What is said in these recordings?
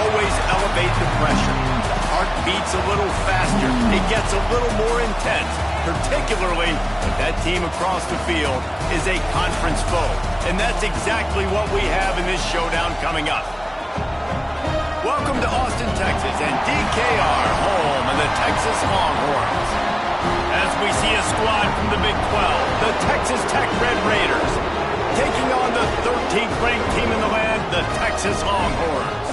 always elevate the pressure. The heart beats a little faster. It gets a little more intense, particularly if that team across the field is a conference foe. And that's exactly what we have in this showdown coming up. Welcome to Austin, Texas, and DKR, home of the Texas Longhorns. As we see a squad from the Big 12, the Texas Tech Red Raiders, taking on the 13th ranked team in the land, the Texas Longhorns.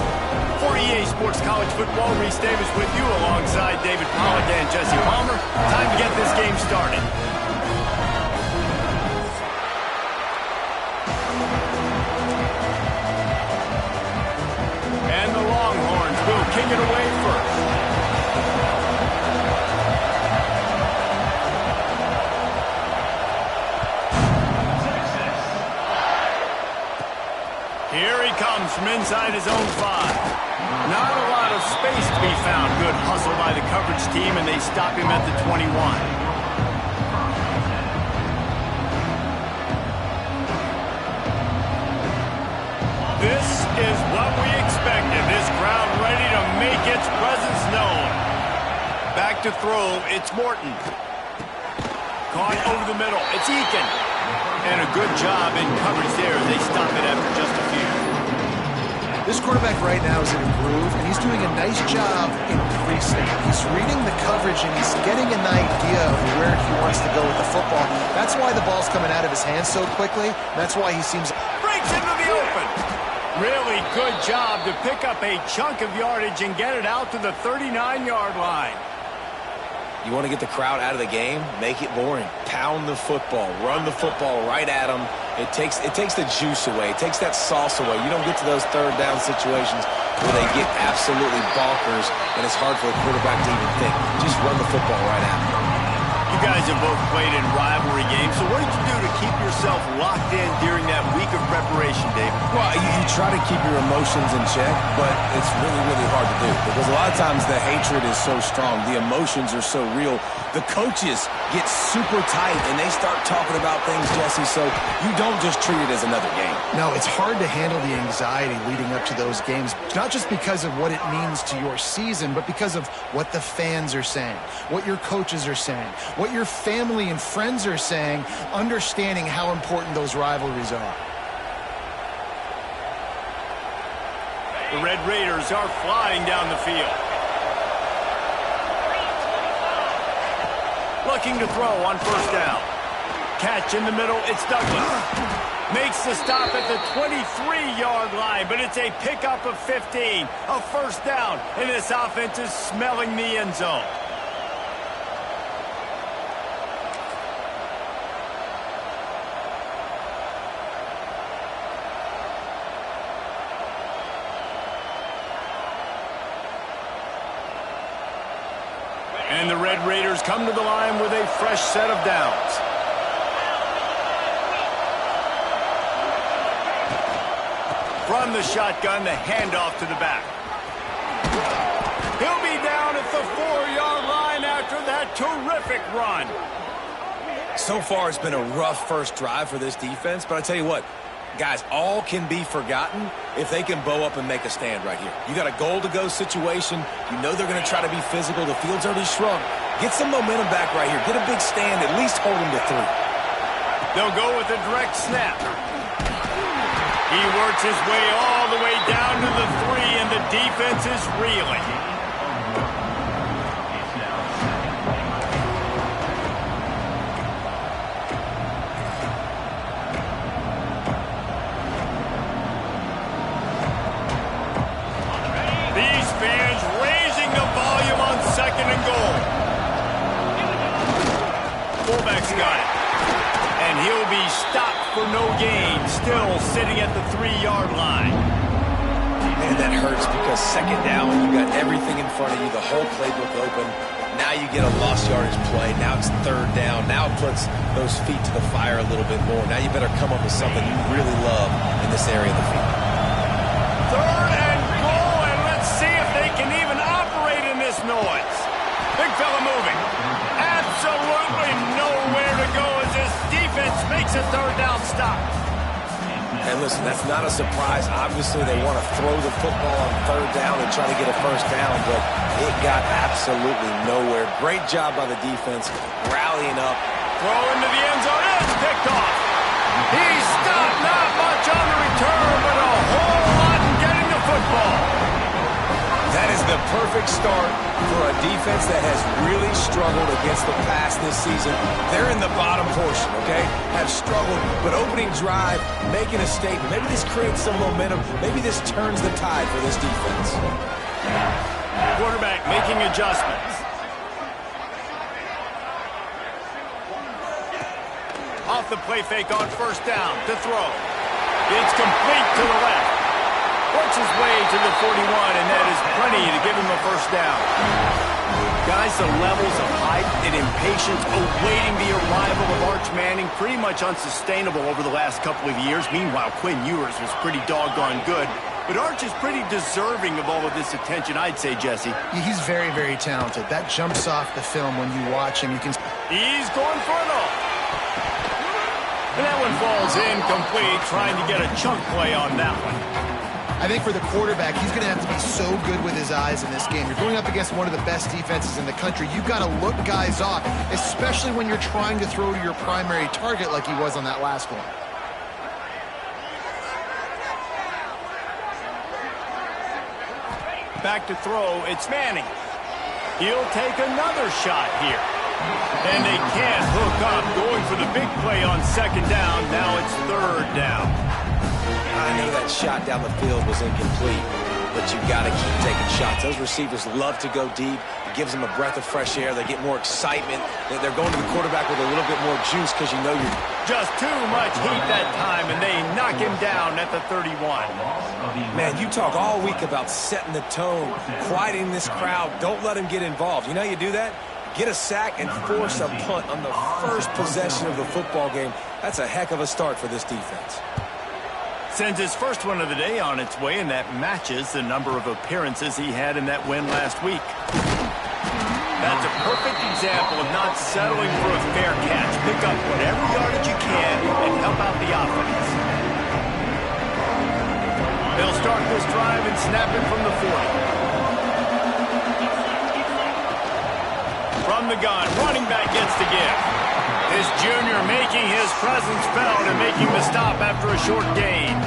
For EA Sports College Football, Reese Davis with you alongside David Pollack and Jesse Palmer. Time to get this game started. And the Longhorns will kick it away first. Here he comes from inside his own 5. Not a lot of space to be found. Good hustle by the coverage team, and they stop him at the 21. This is what we expected. This crowd ready to make its presence known. Back to throw, it's Morton. Caught over the middle, it's Eakin. And a good job in coverage there. They stop it after just a few. This quarterback right now is in a groove, and he's doing a nice job increasing. He's reading the coverage, and he's getting an idea of where he wants to go with the football. That's why the ball's coming out of his hands so quickly. That's why he seems... Breaks into the open. Really good job to pick up a chunk of yardage and get it out to the 39-yard line. You want to get the crowd out of the game? Make it boring. Pound the football. Run the football right at them. It takes the juice away. It takes that sauce away. You don't get to those third down situations where they get absolutely bonkers, and it's hard for the quarterback to even think. Just run the football right at them. You guys have both played in rivalry games, so what did you do to keep yourself locked in during that week of preparation, David? Well, you try to keep your emotions in check, but it's really, really hard to do because a lot of times the hatred is so strong. The emotions are so real. The coaches get super tight, and they start talking about things, Jesse, so you don't just treat it as another game. No, it's hard to handle the anxiety leading up to those games, not just because of what it means to your season, but because of what the fans are saying, what your coaches are saying, what your family and friends are saying, understanding how important those rivalries are. The Red Raiders are flying down the field. Looking to throw on first down. Catch in the middle, it's Douglas. Makes the stop at the 23-yard line, but it's a pickup of 15. A first down, and this offense is smelling the end zone. And the Red Raiders come to the line with a fresh set of downs. From the shotgun, the handoff to the back. He'll be down at the 4-yard line after that terrific run. So far, it's been a rough first drive for this defense, but I tell you what, guys, all can be forgotten if they can bow up and make a stand right here. You got a goal-to-go situation. You know they're going to try to be physical. The field's already shrunk. Get some momentum back right here. Get a big stand. At least hold them to 3. They'll go with a direct snap. He works his way all the way down to the 3, and the defense is reeling. These fans raising the volume on 2nd and goal. Fullback's got it. And he'll be stopped for no gain, still sitting at the 3-yard line. Man, that hurts because 2nd down, you got everything in front of you, the whole playbook open. Now you get a lost yardage play. Now it's 3rd down. Now it puts those feet to the fire a little bit more. Now you better come up with something you really love in this area of the field. 3rd and goal, and let's see if they can even operate in this noise. Big fella moving. Absolutely nowhere to go as this defense makes a 3rd down stop. And listen, that's not a surprise. Obviously, they want to throw the football on third down and try to get a first down, but it got absolutely nowhere. Great job by the defense, rallying up. Throw into the end zone. It's picked off. He stopped. Not much on the return, but a whole lot in getting the football. That is the perfect start for a defense that has really struggled against the pass this season. They're in the bottom portion, okay? Have struggled, but opening drive, making a statement. Maybe this creates some momentum. Maybe this turns the tide for this defense. Quarterback making adjustments. Off the play fake on first down to throw. It's complete to the left. Works his way to the 41, and that is plenty to give him a first down. Guys, the levels of hype and impatience awaiting the arrival of Arch Manning pretty much unsustainable over the last couple of years. Meanwhile, Quinn Ewers was pretty doggone good. But Arch is pretty deserving of all of this attention, I'd say, Jesse. He's very, very talented. That jumps off the film when you watch him. You can. He's going for it all. And that one falls incomplete, trying to get a chunk play on that one. I think for the quarterback, he's going to have to be so good with his eyes in this game. You're going up against one of the best defenses in the country. You've got to look guys off, especially when you're trying to throw to your primary target like he was on that last one. Back to throw, it's Manning. He'll take another shot here. And they can't hook up, going for the big play on second down. Now it's third down. I know that shot down the field was incomplete, but you got to keep taking shots. Those receivers love to go deep. It gives them a breath of fresh air. They get more excitement. They're going to the quarterback with a little bit more juice because you know you're... Just too much heat that time, and they knock him down at the 31. Man, you talk all week about setting the tone, quieting this crowd. Don't let him get involved. You know how you do that? Get a sack and force a punt on the first possession of the football game. That's a heck of a start for this defense. Sends his first one of the day on its way, and that matches the number of appearances he had in that win last week. That's a perfect example of not settling for a fair catch. Pick up whatever yardage you can and help out the offense. They'll start this drive and snap it from the 40. From the gun, running back gets the give. This junior making his presence felt and making the stop after a short gain.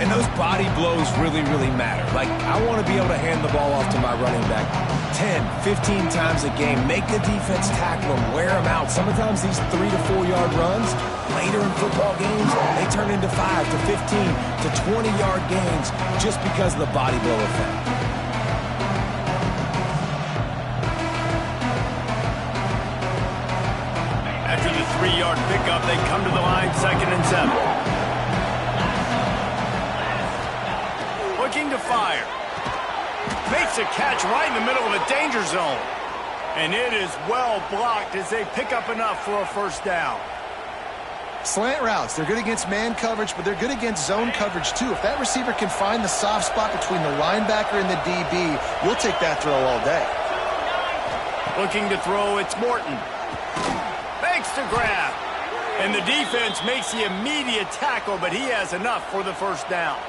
And those body blows really, really matter. Like, I want to be able to hand the ball off to my running back 10, 15 times a game. Make the defense tackle them, wear them out. Sometimes these 3 to 4 yard runs, later in football games, they turn into 5 to 15 to 20 yard gains just because of the body blow effect. After the 3-yard pickup, they come to the line, 2nd and 7. Looking to fire. Makes a catch right in the middle of the danger zone. And it is well blocked as they pick up enough for a first down. Slant routes, they're good against man coverage, but they're good against zone coverage too. If that receiver can find the soft spot between the linebacker and the DB, you'll take that throw all day. Looking to throw, it's Morton. Makes the grab. And the defense makes the immediate tackle, but he has enough for the first down.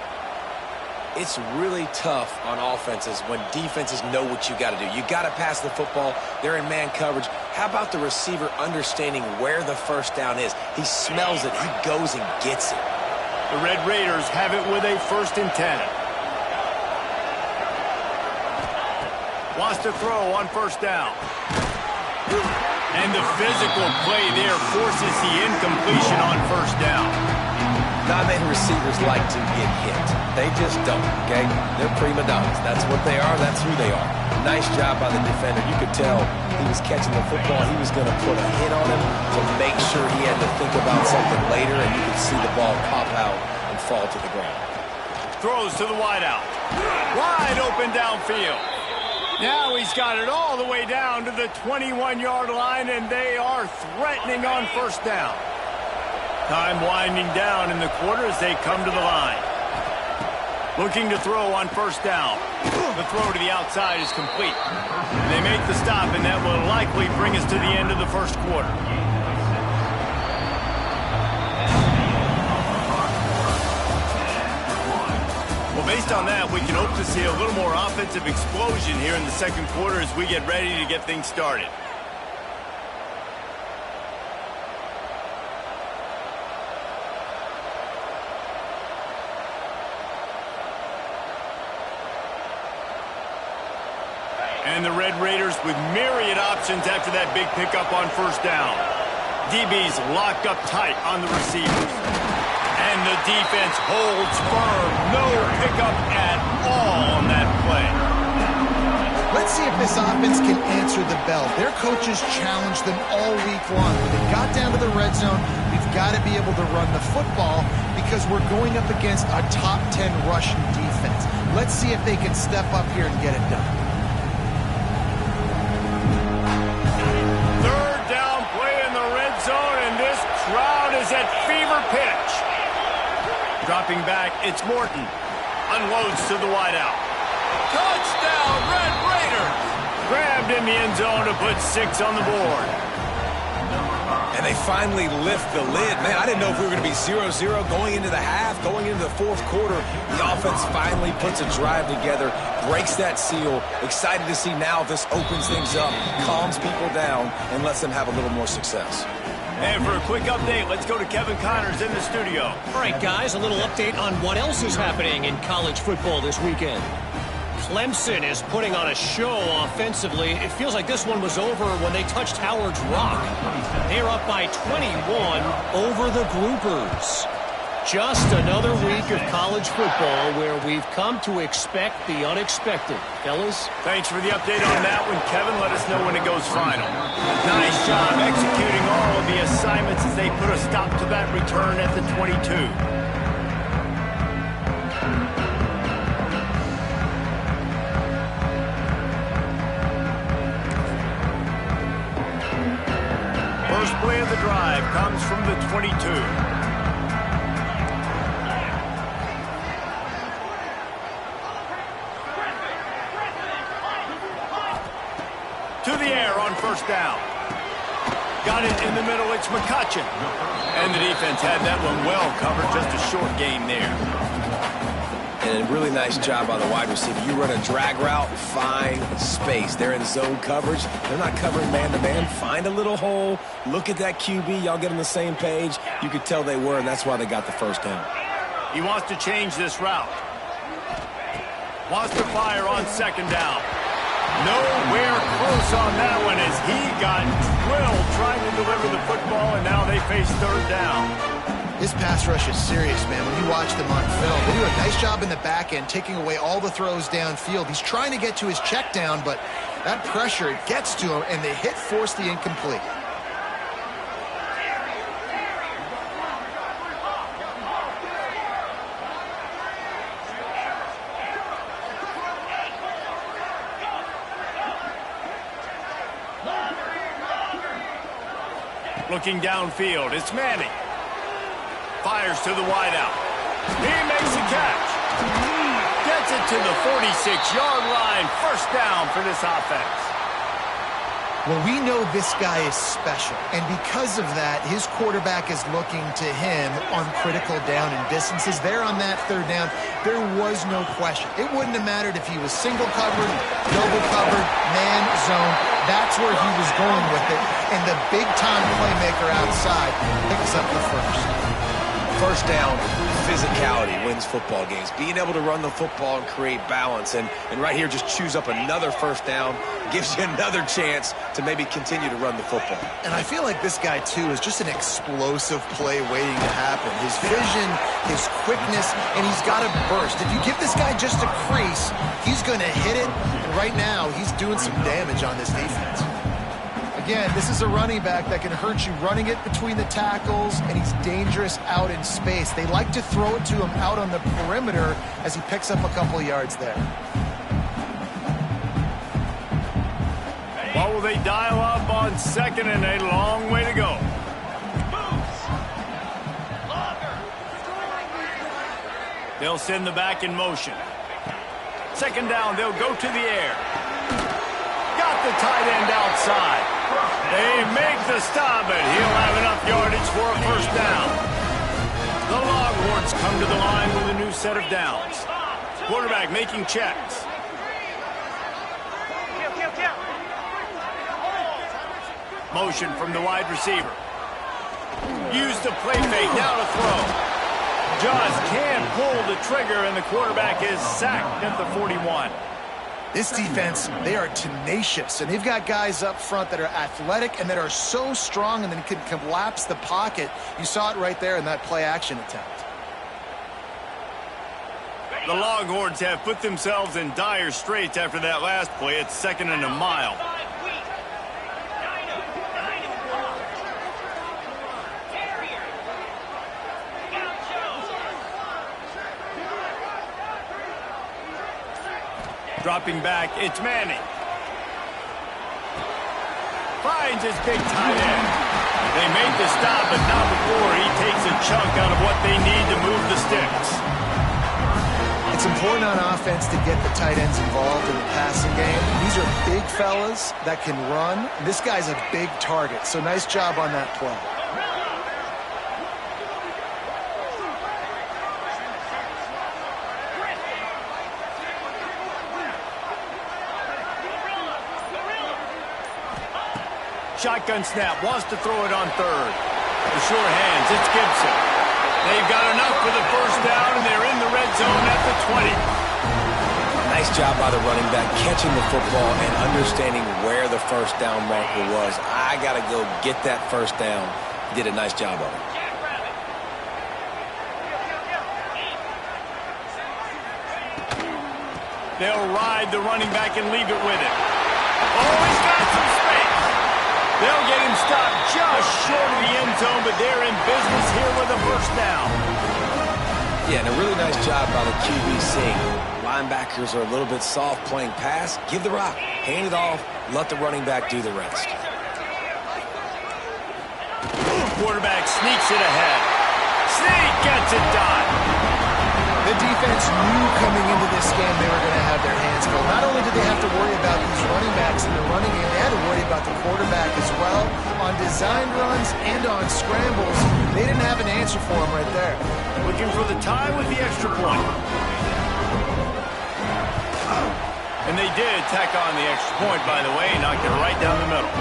It's really tough on offenses when defenses know what you got to do. You got to pass the football. They're in man coverage. How about the receiver understanding where the first down is? He smells it. He goes and gets it. The Red Raiders have it with a 1st and 10. Wants to throw on first down. And the physical play there forces the incompletion on first down. Not many receivers like to get hit. They just don't, okay? They're prima donnas. That's what they are. That's who they are. Nice job by the defender. You could tell he was catching the football. He was going to put a hit on him to make sure he had to think about something later, and you could see the ball pop out and fall to the ground. Throws to the wideout. Wide open downfield. Now he's got it all the way down to the 21-yard line, and they are threatening on first down. Time winding down in the quarter as they come to the line. Looking to throw on first down. The throw to the outside is complete. They make the stop, and that will likely bring us to the end of the first quarter. Well, based on that, we can hope to see a little more offensive explosion here in the second quarter as we get ready to get things started. And the Red Raiders with myriad options after that big pickup on first down. DB's locked up tight on the receivers. And the defense holds firm. No pickup at all on that play. Let's see if this offense can answer the bell. Their coaches challenged them all week long. When they got down to the red zone, we've got to be able to run the football because we're going up against a top 10 rushing defense. Let's see if they can step up here and get it done. Zone, and this crowd is at fever pitch. Dropping back, it's Morton. Unloads to the wideout. Touchdown, Red Raiders! Grabbed in the end zone to put 6 on the board. And they finally lift the lid. Man, I didn't know if we were going to be 0-0 going into the half, going into the fourth quarter. The offense finally puts a drive together, breaks that seal. Excited to see now if this opens things up, calms people down, and lets them have a little more success. And for a quick update, let's go to Kevin Connors in the studio. All right, guys, a little update on what else is happening in college football this weekend. Clemson is putting on a show offensively. It feels like this one was over when they touched Howard's Rock. They're up by 21 over the Groupers. Just another week of college football where we've come to expect the unexpected. Fellas? Thanks for the update on that one, Kevin. Let us know when it goes final. Nice job executing all of the assignments as they put a stop to that return at the 22. First play of the drive comes from the 22. To the air on first down. Got it in the middle, it's McCutcheon. And the defense had that one well covered, just a short gain there. And a really nice job by the wide receiver. You run a drag route, find space. They're in zone coverage. They're not covering man-to-man. Find a little hole. Look at that QB. Y'all get on the same page. You could tell they were, and that's why they got the first down. He wants to change this route. Wants to fire on second down. Nowhere close on that one as he got drilled trying to deliver the football, and now they face third down. This pass rush is serious, man. When you watch them on film, they do a nice job in the back end, taking away all the throws downfield. He's trying to get to his check down, but that pressure, it gets to him, and the hit forced the incomplete. Looking downfield, it's Manning. Fires to the wideout. He makes a catch. Gets it to the 46-yard line. First down for this offense. Well, we know this guy is special, and because of that, his quarterback is looking to him on critical down and distances. There on that third down, there was no question. It wouldn't have mattered if he was single covered, double covered, man zone. That's where he was going with it, and the big-time playmaker outside picks up the first. First down, physicality wins football games. Being able to run the football and create balance. And right here, just choose up another first down. Gives you another chance to maybe continue to run the football. And I feel like this guy, too, is just an explosive play waiting to happen. His vision, his quickness, and he's got a burst. If you give this guy just a crease, he's going to hit it. And right now, he's doing some damage on this defense. Again, this is a running back that can hurt you running it between the tackles, and he's dangerous out in space. They like to throw it to him out on the perimeter as he picks up a couple of yards there. What will they dial up on second and a long way to go? They'll send the back in motion. Second down, they'll go to the air. Got the tight end outside. They make the stop, and he'll have enough yardage for a first down. The Longhorns come to the line with a new set of downs. Quarterback making checks. Motion from the wide receiver. Use the play fake, now to throw. Just can't pull the trigger, and the quarterback is sacked at the 41. This defense, they are tenacious, and they've got guys up front that are athletic and that are so strong and then can collapse the pocket. You saw it right there in that play-action attempt. The Longhorns have put themselves in dire straits after that last play. It's 2nd and a mile. Dropping back, it's Manning. Finds his big tight end. They made the stop, but not before he takes a chunk out of what they need to move the sticks. It's important on offense to get the tight ends involved in the passing game. These are big fellas that can run. This guy's a big target, so nice job on that play. Shotgun snap, wants to throw it on third. The short hands, it's Gibson. They've got enough for the first down, and they're in the red zone at the 20. Nice job by the running back, catching the football and understanding where the first down marker was. I got to go get that first down. He did a nice job of it. They'll ride the running back and leave it with him. Oh, he's got some space. They'll get him stopped just short of the end zone, but they're in business here with a first down. Yeah, and a really nice job by the QB seeing. Linebackers are a little bit soft playing pass. Give the rock, hand it off, let the running back do the rest. Quarterback sneaks it ahead. Sneak gets it done. The defense knew coming into this game they were going to have their hands full. Not only did they have to worry about these running backs in the running game, they had to worry about the quarterback as well. On designed runs and on scrambles, they didn't have an answer for him right there. Looking for the tie with the extra point. And they did tack on the extra point, by the way, knocked it right down the middle.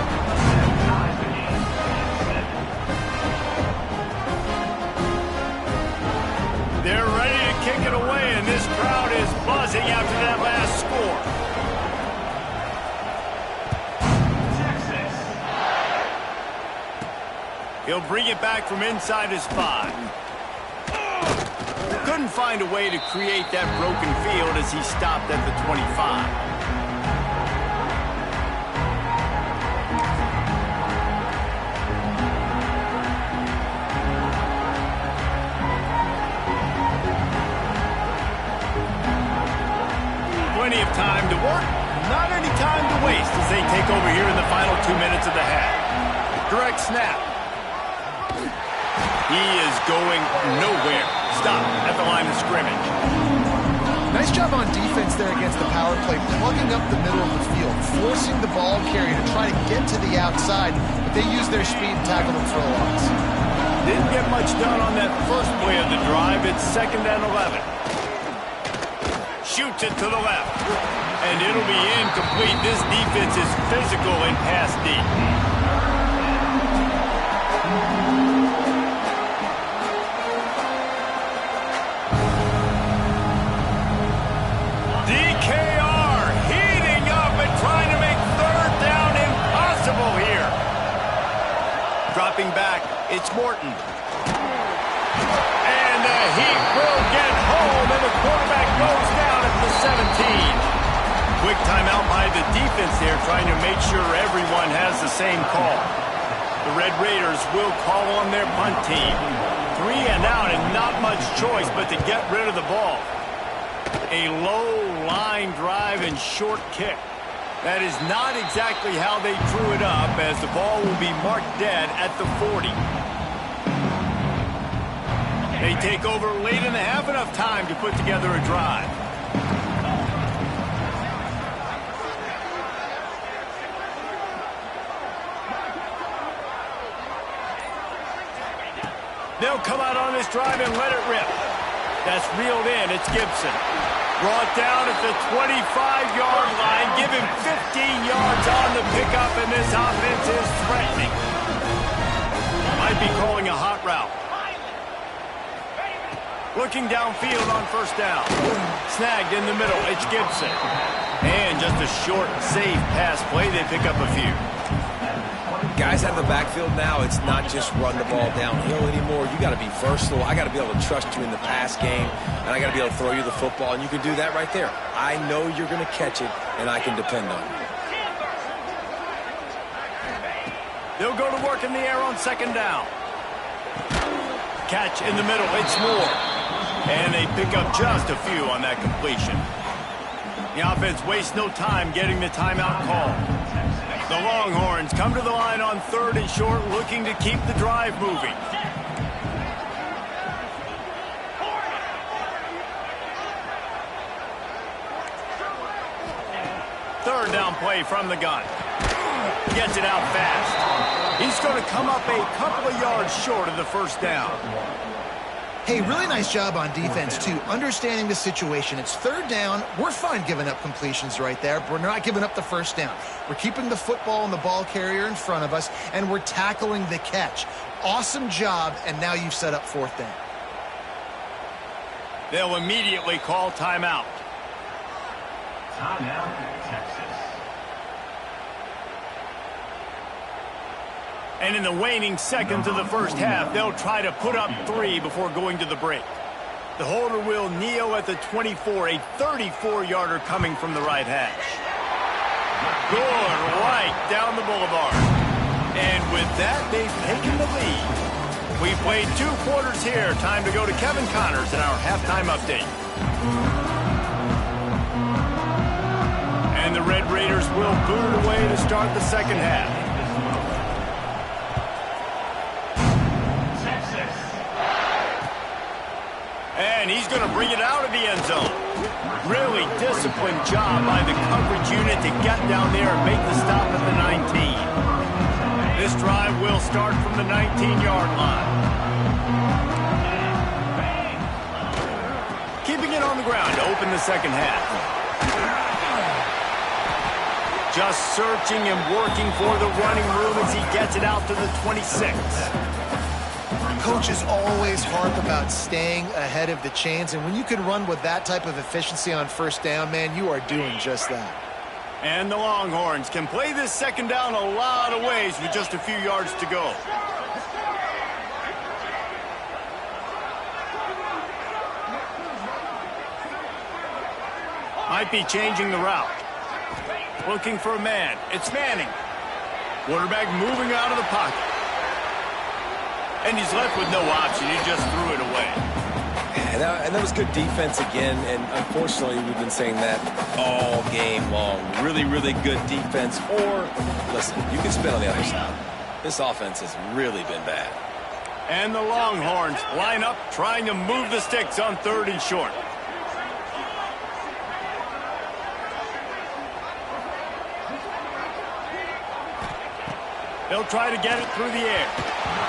They're ready to kick it away, and this crowd is buzzing after that last score. He'll bring it back from inside his 5. Couldn't find a way to create that broken field as he stopped at the 25. Plenty of time to work, not any time to waste as they take over here in the final 2 minutes of the half. Direct snap. He is going nowhere. Stop at the line of scrimmage. Nice job on defense there against the power play, plugging up the middle of the field, forcing the ball carrier to try to get to the outside, but they used their speed and tackled him for a loss. Didn't get much done on that first play of the drive. It's 2nd and 11. Shoots it to the left. And it'll be incomplete. This defense is physical and pass deep. DKR heating up and trying to make 3rd down impossible here. Dropping back, it's Morton. And the heat will get home, and the quarterback goes down at the 17. Quick timeout by the defense there, trying to make sure everyone has the same call. The Red Raiders will call on their punt team. 3 and out, and not much choice but to get rid of the ball. A low line drive and short kick. That is not exactly how they drew it up, as the ball will be marked dead at the 40. They take over late in the half, enough time to put together a drive. They'll come out on this drive and let it rip. That's reeled in. It's Gibson. Brought down at the 25-yard line. Give him 15 yards on the pickup, and this offense is threatening. Might be calling a hot route. Looking downfield on first down. Snagged in the middle. It's Gibson. And just a short, safe pass play. They pick up a few. Guys out of the backfield now, it's not just run the ball downhill anymore. You got to be versatile. I got to be able to trust you in the pass game, and I got to be able to throw you the football, and you can do that right there. I know you're going to catch it, and I can depend on you. They'll go to work in the air on second down. Catch in the middle. It's Moore. And they pick up just a few on that completion. The offense wastes no time getting the timeout call. The Longhorns come to the line on 3rd and short, looking to keep the drive moving. Third down play from the gun. Gets it out fast. He's going to come up a couple of yards short of the first down. Hey, really nice job on defense, too, understanding the situation. It's 3rd down. We're fine giving up completions right there, but we're not giving up the first down. We're keeping the football and the ball carrier in front of us, and we're tackling the catch. Awesome job, and now you've set up 4th down. They'll immediately call timeout. Timeout, Texas. And in the waning seconds of the first half, they'll try to put up 3 before going to the break. The holder will kneel at the 24, a 34-yarder coming from the right hash. Good, right down the boulevard. And with that, they've taken the lead. We've played 2 quarters here. Time to go to Kevin Connors in our halftime update. And the Red Raiders will boot it away to start the second half. And he's going to bring it out of the end zone. Really disciplined job by the coverage unit to get down there and make the stop at the 19. This drive will start from the 19-yard line. Keeping it on the ground to open the second half. Just searching and working for the running room as he gets it out to the 26. Coaches always harp about staying ahead of the chains, and when you can run with that type of efficiency on first down, man, you are doing just that. And the Longhorns can play this second down a lot of ways with just a few yards to go. Might be changing the route. Looking for a man. It's Manning. Quarterback moving out of the pocket. And he's left with no option. He just threw it away. And that was good defense again. And unfortunately, we've been saying that all game long. Really, really good defense. Or, listen, you can spin on the other side. This offense has really been bad. And the Longhorns line up trying to move the sticks on 3rd and short. They'll try to get it through the air.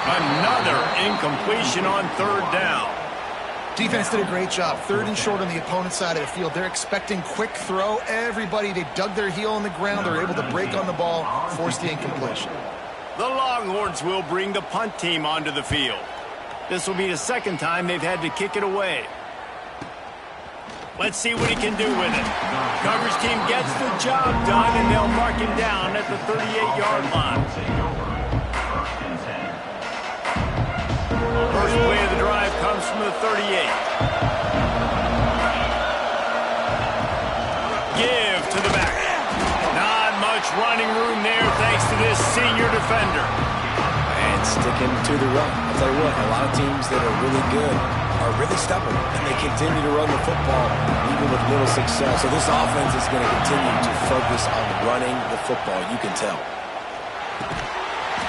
Another incompletion on 3rd down. Defense did a great job. 3rd and short on the opponent's side of the field. They're expecting quick throw. Everybody, they dug their heel on the ground. They're able to break on the ball, force the incompletion. The Longhorns will bring the punt team onto the field. This will be the second time they've had to kick it away. Let's see what he can do with it. Coverage team gets the job done, and they'll mark him down at the 38-yard line. First play of the drive comes from the 38. Give to the back. Not much running room there thanks to this senior defender. And sticking to the run. I'll tell you what, a lot of teams that are really good are really stubborn, and they continue to run the football even with little success. So this offense is going to continue to focus on running the football. You can tell.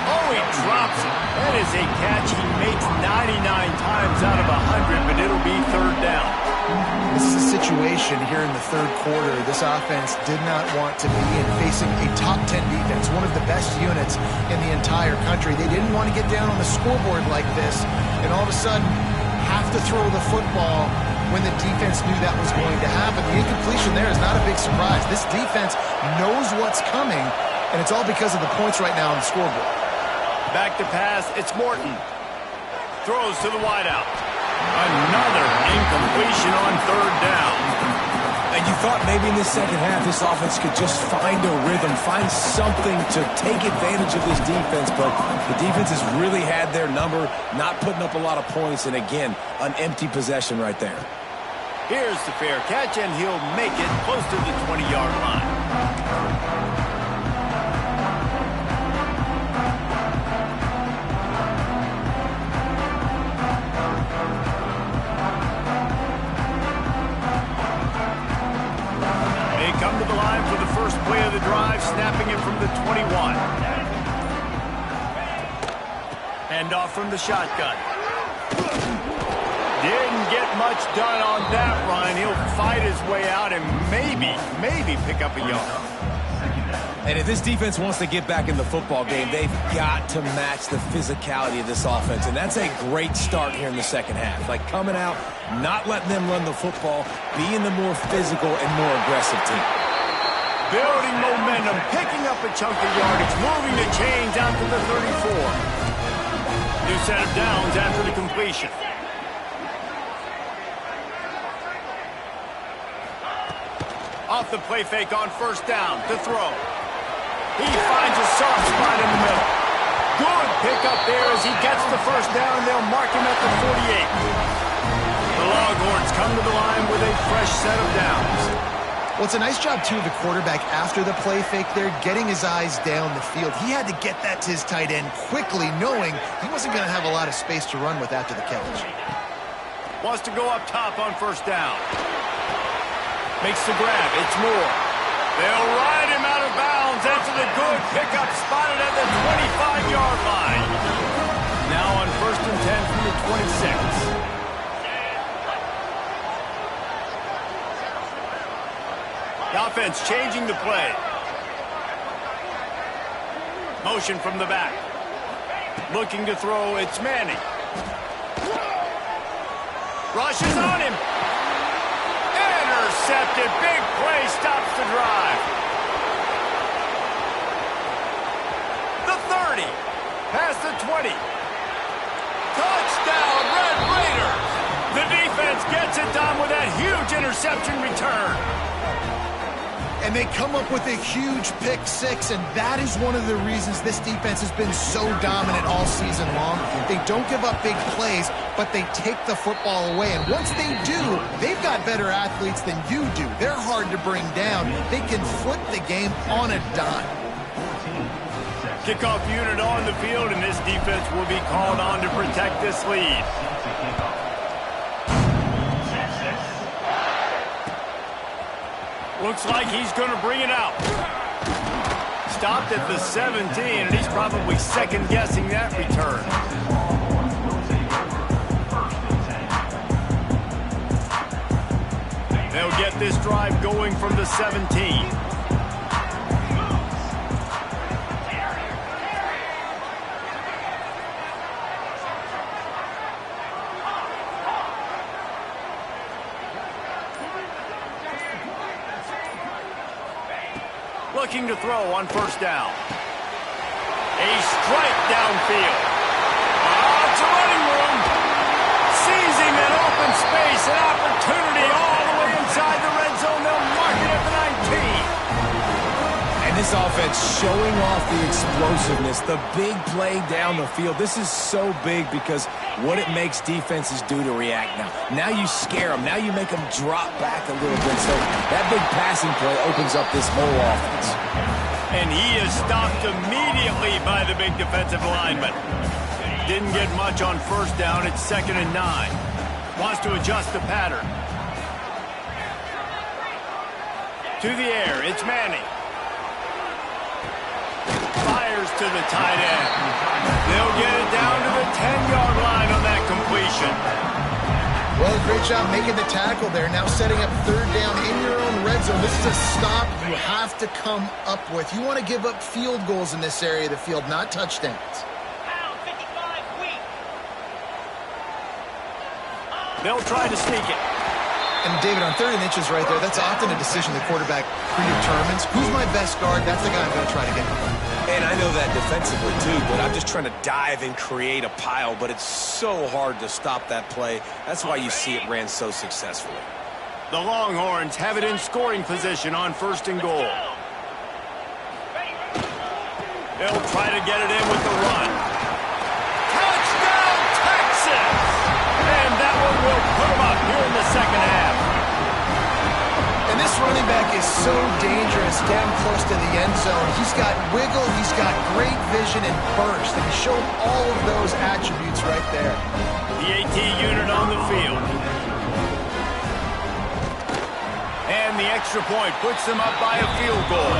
Oh, he drops it. That is a catch he makes 99 times out of 100, but it'll be 3rd down. This is a situation here in the 3rd quarter. This offense did not want to be in, facing a top 10 defense, one of the best units in the entire country. They didn't want to get down on the scoreboard like this, and all of a sudden have to throw the football when the defense knew that was going to happen. The incompletion there is not a big surprise. This defense knows what's coming, and it's all because of the points right now on the scoreboard. Back to pass, it's Morton. Throws to the wideout. Another incompletion on third down. And you thought maybe in the second half this offense could just find a rhythm, find something to take advantage of this defense, but the defense has really had their number, not putting up a lot of points, and again, an empty possession right there. Here's the fair catch, and he'll make it close to the 20-yard line. Come to the line for the first play of the drive, snapping it from the 21. Hand off from the shotgun. Didn't get much done on that run. He'll fight his way out and maybe pick up a yard. And if this defense wants to get back in the football game, they've got to match the physicality of this offense. And that's a great start here in the second half. Like coming out, not letting them run the football, being the more physical and more aggressive team. Building momentum, picking up a chunk of yardage, moving the chains out to the 34. New set of downs after the completion. Off the play fake on first down to throw. He finds a soft spot in the middle. Good pickup there as he gets the first down. They'll mark him at the 48. The Longhorns come to the line with a fresh set of downs. Well, it's a nice job, too, of the quarterback after the play fake there, getting his eyes down the field. He had to get that to his tight end quickly, knowing he wasn't going to have a lot of space to run with after the catch. Wants to go up top on first down. Makes the grab. It's Moore. They'll ride him out of bounds after the good pickup spotted at the 25-yard line. Now on first and 10 from the 26. The offense changing the play. Motion from the back. Looking to throw, it's Manning. Rushes on him. Intercepted. Big play stops the drive. The 30. Past the 20. Touchdown, Red Raiders. The defense gets it done with that huge interception return. And they come up with a huge pick six, and that is one of the reasons this defense has been so dominant all season long. They don't give up big plays, but they take the football away. And once they do, they've got better athletes than you do. They're hard to bring down. They can flip the game on a dime. Kickoff unit on the field, and this defense will be called on to protect this lead. Looks like he's going to bring it out. Stopped at the 17, and he's probably second-guessing that return. They'll get this drive going from the 17. Looking to throw on first down. A strike downfield. It's a running room. Seizing that open space, an opportunity all the way inside the red zone. They'll mark it at the 19. And this offense showing off the explosiveness, the big play down the field. This is so big because what it makes defenses do to react now. Now you scare them. Now you make them drop back a little bit. So that big passing play opens up this whole offense. And he is stopped immediately by the big defensive lineman. Didn't get much on first down. It's 2nd and 9. Wants to adjust the pattern. To the air. It's Manning. Fires to the tight end. They'll get it down to the 10-yard line on that completion. Well, great job making the tackle there. Now setting up third down in your own red zone. This is a stop you have to come up with. You want to give up field goals in this area of the field, not touchdowns. They'll try to sneak it. And David, on 3rd and inches right there, that's often a decision the quarterback predetermines. Who's my best guard? That's the guy I'm going to try to get. And I know that defensively too, but I'm just trying to dive and create a pile, but it's so hard to stop that play. That's why you see it ran so successfully. The Longhorns have it in scoring position on 1st and goal. They'll try to get it in with the run. Touchdown, Texas! And that one will put them up here in the 2nd half. And this running back is so dangerous down close to the end zone. He's got wiggle, he's got great vision and burst, and he showed all of those attributes right there. The AT unit on the field. And the extra point puts them up by a field goal.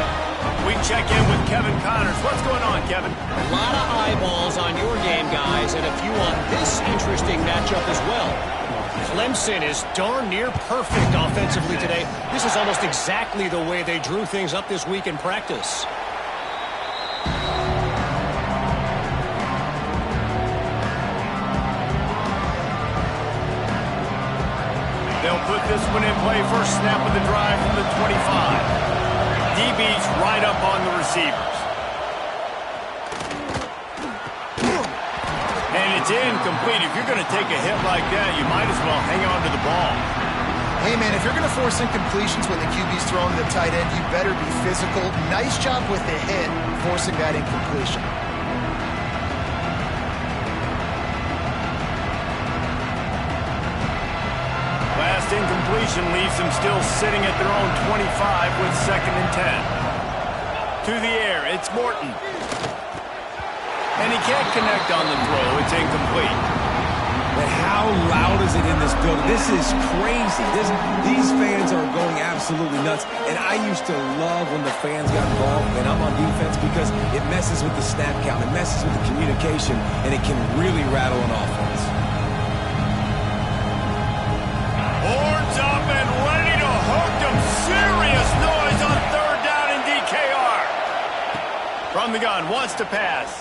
We check in with Kevin Connors. What's going on, Kevin? A lot of eyeballs on your game, guys, and a few on this interesting matchup as well. Clemson is darn near perfect offensively today. This is almost exactly the way they drew things up this week in practice. They'll put this one in play. First snap of the drive from the 25. DB's right up on the receivers. And it's incomplete. If you're going to take a hit like that, you might as well hang on to the ball. Hey, man, if you're going to force incompletions when the QB's throwing to the tight end, you better be physical. Nice job with the hit, forcing that incompletion. Last incompletion leaves them still sitting at their own 25 with 2nd and 10. To the air, it's Morton. And he can't connect on the throw. It's incomplete. But how loud is it in this building? This is crazy. These fans are going absolutely nuts. And I used to love when the fans got involved when I'm on defense because it messes with the snap count. It messes with the communication, and it can really rattle an offense. Horns up and ready to hook them. Serious noise on 3rd down in DKR. From the gun, wants to pass.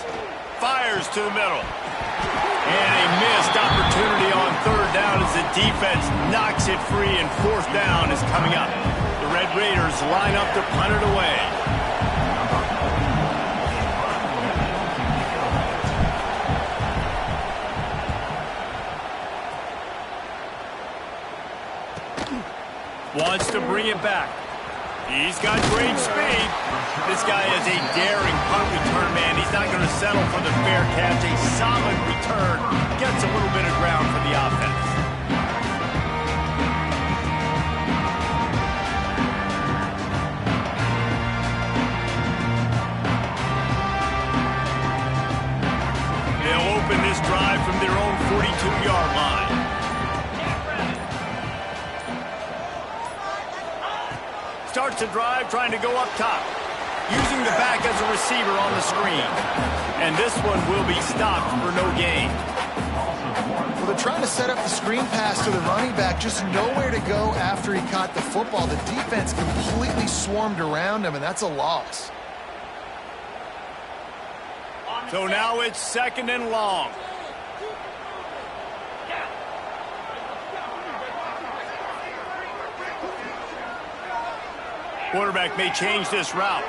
Fires to the middle. And a missed opportunity on 3rd down as the defense knocks it free, and 4th down is coming up. The Red Raiders line up to punt it away. Wants to bring it back. He's got great speed. This guy is a daring punt return man. He's not going to settle for the fair catch. A solid return. Gets a little bit of ground for the offense. They'll open this drive from their own 42-yard line. Starts a drive trying to go up top. Using the back as a receiver on the screen. And this one will be stopped for no gain. Well, they're trying to set up the screen pass to the running back. Just nowhere to go after he caught the football. The defense completely swarmed around him, and that's a loss. So now it's 2nd and long. Quarterback may change this route.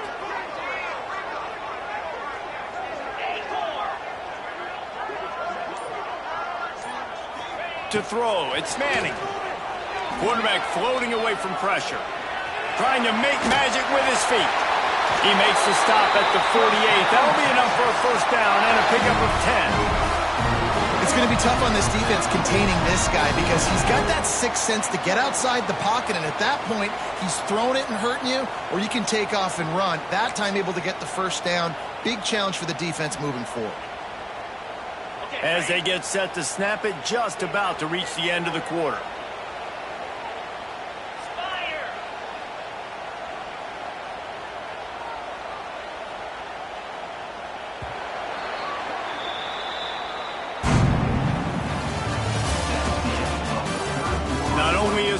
To throw, it's Manning. Quarterback floating away from pressure. Trying to make magic with his feet. He makes the stop at the 48. That'll be enough for a 1st down and a pickup of 10. It's going to be tough on this defense containing this guy because he's got that sixth sense to get outside the pocket, and at that point, he's throwing it and hurting you, or you can take off and run. That time able to get the 1st down. Big challenge for the defense moving forward. As they get set to snap it, just about to reach the end of the quarter.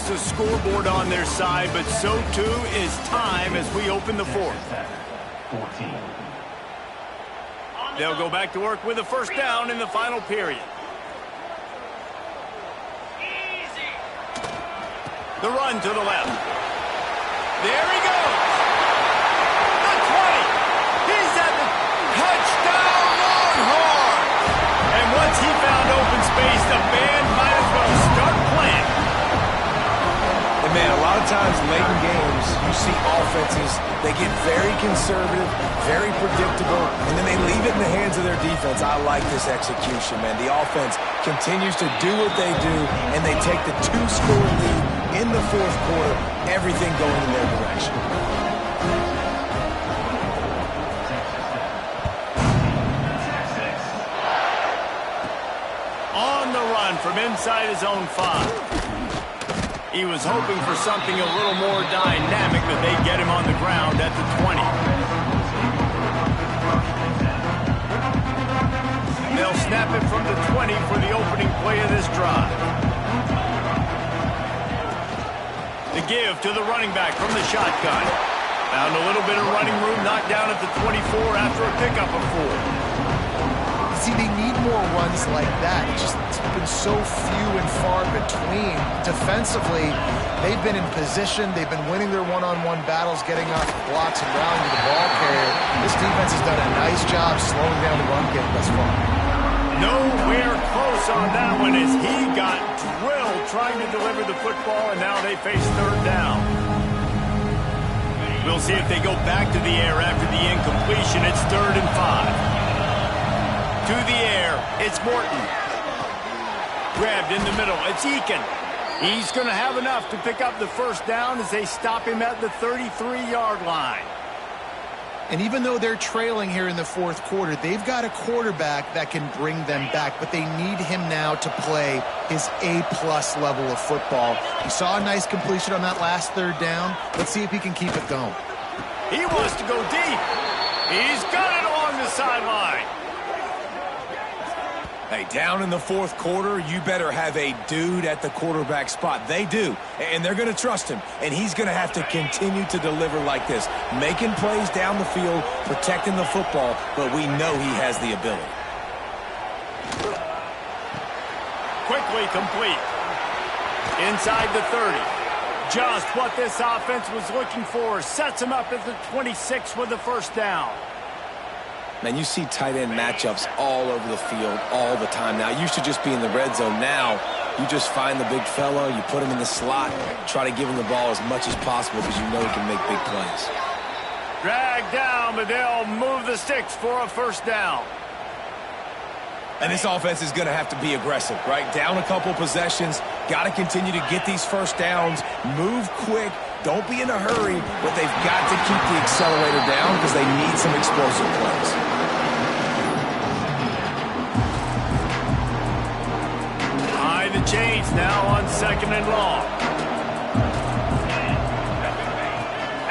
The scoreboard on their side, but so too is time as we open the 4th. They'll go back to work with a 1st down in the final period. The run to the left. There he goes. The 20. He's at the touchdown Longhorn. And once he found open space, the band might as well start playing. And man, a lot of times late in games, you see offenses, they get very conservative, very predictable, and then they leave it in the hands of their defense. I like this execution, man. The offense continues to do what they do, and they take the 2-score lead in the fourth quarter, everything going in their direction. On the run from inside his own 5. He was hoping for something a little more dynamic, but they get him on the ground at the 20. And they'll snap it from the 20 for the opening play of this drive. The give to the running back from the shotgun. Found a little bit of running room, knocked down at the 24 after a pickup of 4. See, they need more runs like that. It's been so few and far between. Defensively, they've been in position. They've been winning their one-on-one battles, getting off blocks and rallying to the ball carrier. This defense has done a nice job slowing down the run game thus far. Nowhere close on that one as he got drilled trying to deliver the football, and now they face third down. We'll see if they go back to the air after the incompletion. It's 3rd and 5. To the air, it's Morton. Grabbed in the middle, it's Eakin. He's going to have enough to pick up the first down as they stop him at the 33-yard line. And even though they're trailing here in the fourth quarter, they've got a quarterback that can bring them back, but they need him now to play his A-plus level of football. He saw a nice completion on that last 3rd down. Let's see if he can keep it going. He wants to go deep. He's got it along the sideline. Hey, down in the fourth quarter, you better have a dude at the quarterback spot. They do, and they're going to trust him, and he's going to have to continue to deliver like this, making plays down the field, protecting the football, but we know he has the ability. Quickly complete. Inside the 30. Just what this offense was looking for. Sets him up at the 26 with the first down. Man, you see tight end matchups all over the field all the time now. It used to just be in the red zone. Now, you just find the big fella, you put him in the slot, try to give him the ball as much as possible because you know he can make big plays. Dragged down, but they'll move the sticks for a first down. And this offense is going to have to be aggressive, right? Down a couple possessions, got to continue to get these first downs, move quick, don't be in a hurry, but they've got to keep the accelerator down because they need some explosive plays. High the chains now on 2nd and long.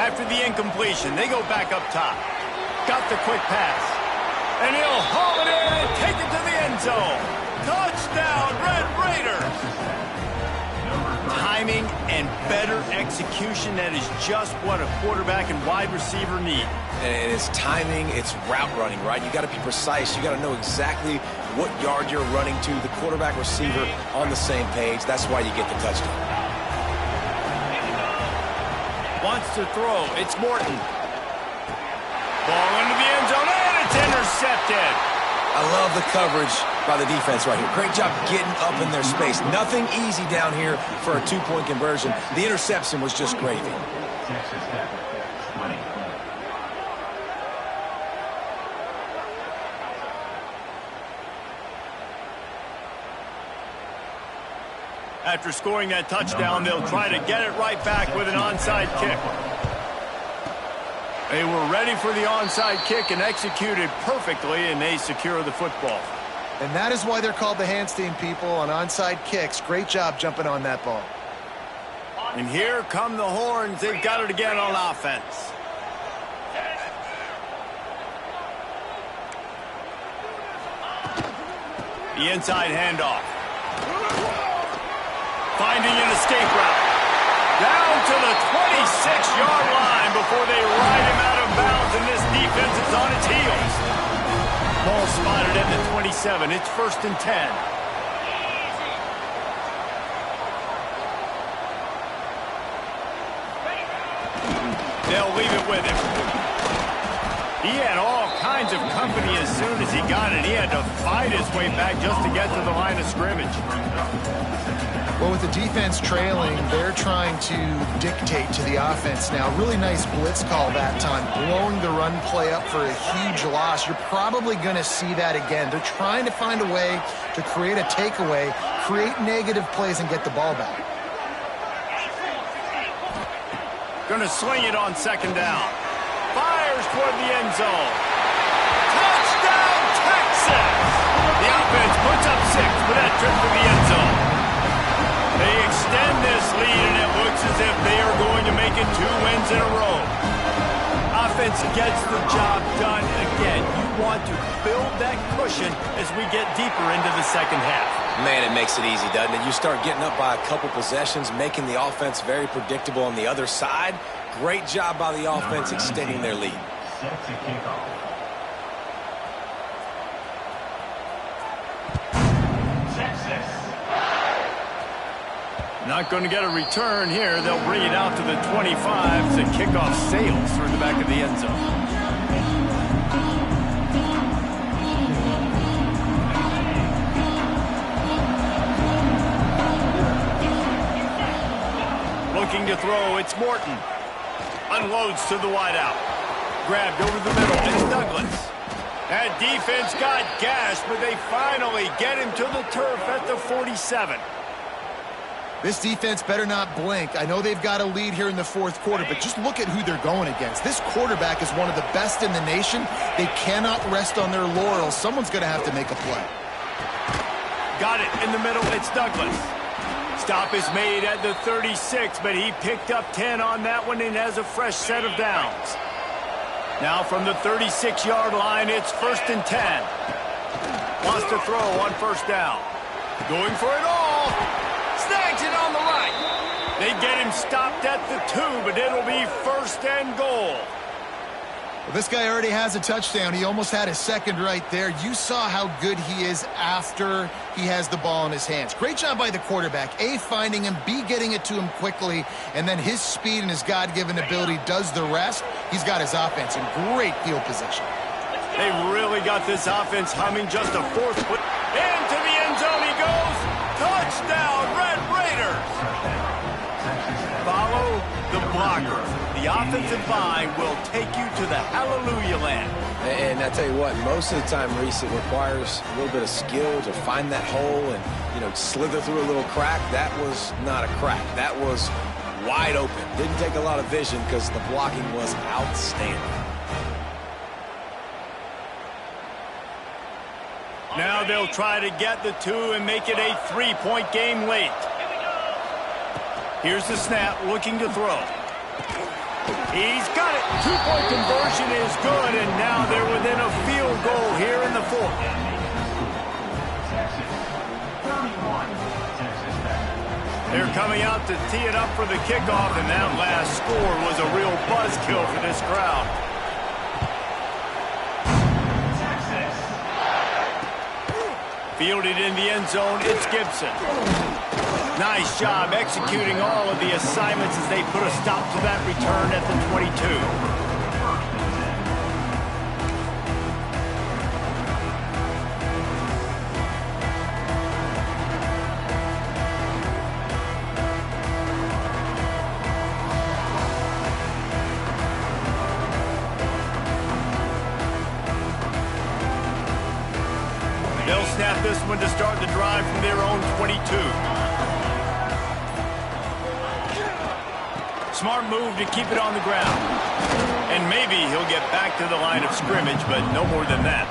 After the incompletion, they go back up top. Got the quick pass. And he'll haul it in and take it to the end zone. Touchdown, Red Raiders! Timing and better execution, that is just what a quarterback and wide receiver need. And it's timing, it's route running, right? You got to be precise. You got to know exactly what yard you're running to. The quarterback receiver on the same page. That's why you get the touchdown. Wants to throw. It's Morton. Ball into the end zone, and it's intercepted. I love the coverage by the defense right here. Great job getting up in their space. Nothing easy down here for a 2-point conversion. The interception was just gravy. After scoring that touchdown, they'll try to get it right back with an onside kick. They were ready for the onside kick and executed perfectly, and they secure the football. And that is why they're called the Handstein people on onside kicks. Great job jumping on that ball. And here come the Horns. They've got it again on offense. The inside handoff. Finding an escape route. Down to the 26-yard line before they ride him out of bounds, and this defense is on its heels. Ball spotted at the 27. It's 1st and 10. with him. He had all kinds of company as soon as he got it. He had to fight his way back just to get to the line of scrimmage. Well, with the defense trailing, they're trying to dictate to the offense now. Really nice blitz call that time, blowing the run play up for a huge loss. You're probably going to see that again. They're trying to find a way to create a takeaway, create negative plays, and get the ball back. Going to sling it on second down. Fires toward the end zone. Touchdown, Texas! The offense puts up 6 with that trip to the end zone. They extend this lead, and it looks as if they are going to make it 2 wins in a row. Offense gets the job done again. You want to build that cushion as we get deeper into the second half. Man, it makes it easy, doesn't it? You start getting up by a couple possessions, making the offense very predictable on the other side. Great job by the offense extending their lead. Not going to get a return here. They'll bring it out to the 25 as the kickoff sails through the back of the end zone. Looking to throw, it's Morton. Unloads to the wideout. Grabbed over the middle, it's Douglas. That defense got gashed, but they finally get him to the turf at the 47. This defense better not blink. I know they've got a lead here in the fourth quarter, but just look at who they're going against. This quarterback is one of the best in the nation. They cannot rest on their laurels. Someone's going to have to make a play. Got it in the middle, it's Douglas. Stop is made at the 36, but he picked up 10 on that one and has a fresh set of downs. Now from the 36-yard line, it's 1st and 10. Wants to throw on first down. Going for it all. Snags it on the right. They get him stopped at the 2, but it'll be 1st and goal. Well, this guy already has a touchdown. He almost had a second right there. You saw how good he is after he has the ball in his hands. Great job by the quarterback. A, finding him, B, getting it to him quickly, and then his speed and his God-given ability does the rest. He's got his offense in great field position. They really got this offense humming. Just a 4th foot. Into the end zone he goes. Touchdown, Red Raiders. Follow the blocker. The offensive line will take you to the hallelujah land. And I tell you what, most of the time, Reese, it requires a little bit of skill to find that hole and, slither through a little crack. That was not a crack. That was wide open. Didn't take a lot of vision because the blocking was outstanding. Now they'll try to get the 2 and make it a 3-point game late. Here's the snap, looking to throw. He's got it. 2-point conversion is good, and now they're within a field goal here in the 4th. They're coming out to tee it up for the kickoff, and that last score was a real buzzkill for this crowd. Fielded in the end zone, it's Gibson. Nice job executing all of the assignments as they put a stop to that return at the 22. They'll snap this one to start the drive from their own 22. Smart move to keep it on the ground. And maybe he'll get back to the line of scrimmage, but no more than that.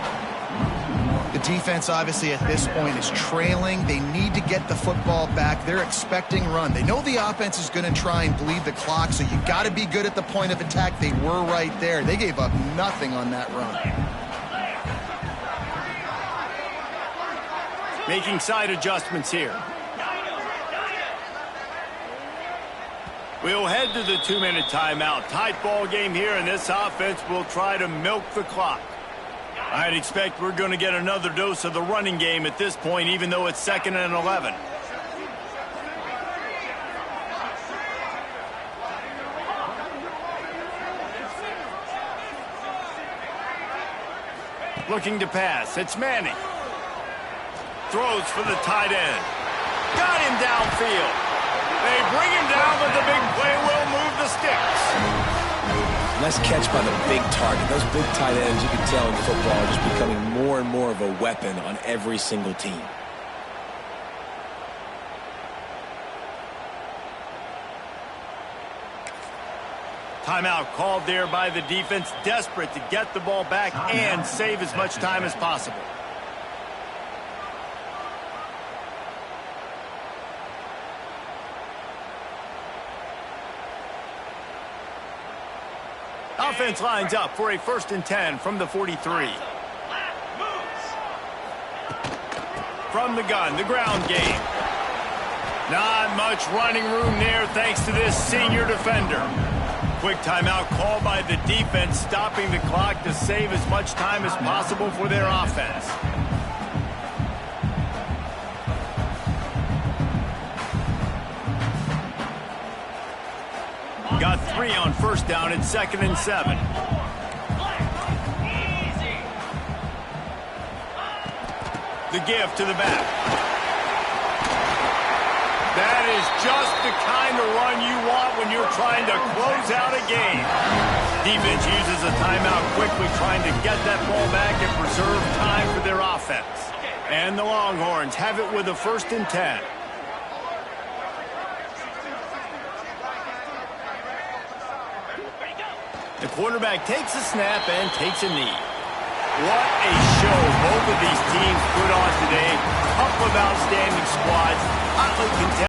The defense, obviously, at this point is trailing. They need to get the football back. They're expecting run. They know the offense is going to try and bleed the clock, so you got to be good at the point of attack. They were right there. They gave up nothing on that run. Making side adjustments here. We'll head to the 2-minute timeout. Tight ball game here, and this offense will try to milk the clock. I'd expect we're going to get another dose of the running game at this point, even though it's 2nd and 11. Looking to pass. It's Manning. Throws for the tight end. Got him downfield. They bring him down, but the big play will move the sticks. Nice catch by the big target. Those big tight ends, you can tell in football, are just becoming more and more of a weapon on every single team. Timeout called there by the defense, desperate to get the ball back and save as much time as possible. Offense lines up for a 1st and 10 from the 43. From the gun, the ground game. Not much running room there thanks to this senior defender. Quick timeout call by the defense, stopping the clock to save as much time as possible for their offense. Got 3 on 1st down and 2nd and 7. The give to the back. That is just the kind of run you want when you're trying to close out a game. Defense uses a timeout quickly, trying to get that ball back and preserve time for their offense. And the Longhorns have it with a 1st and 10. The quarterback takes a snap and takes a knee. What a show both of these teams put on today. Couple of outstanding squads. Hotly contested.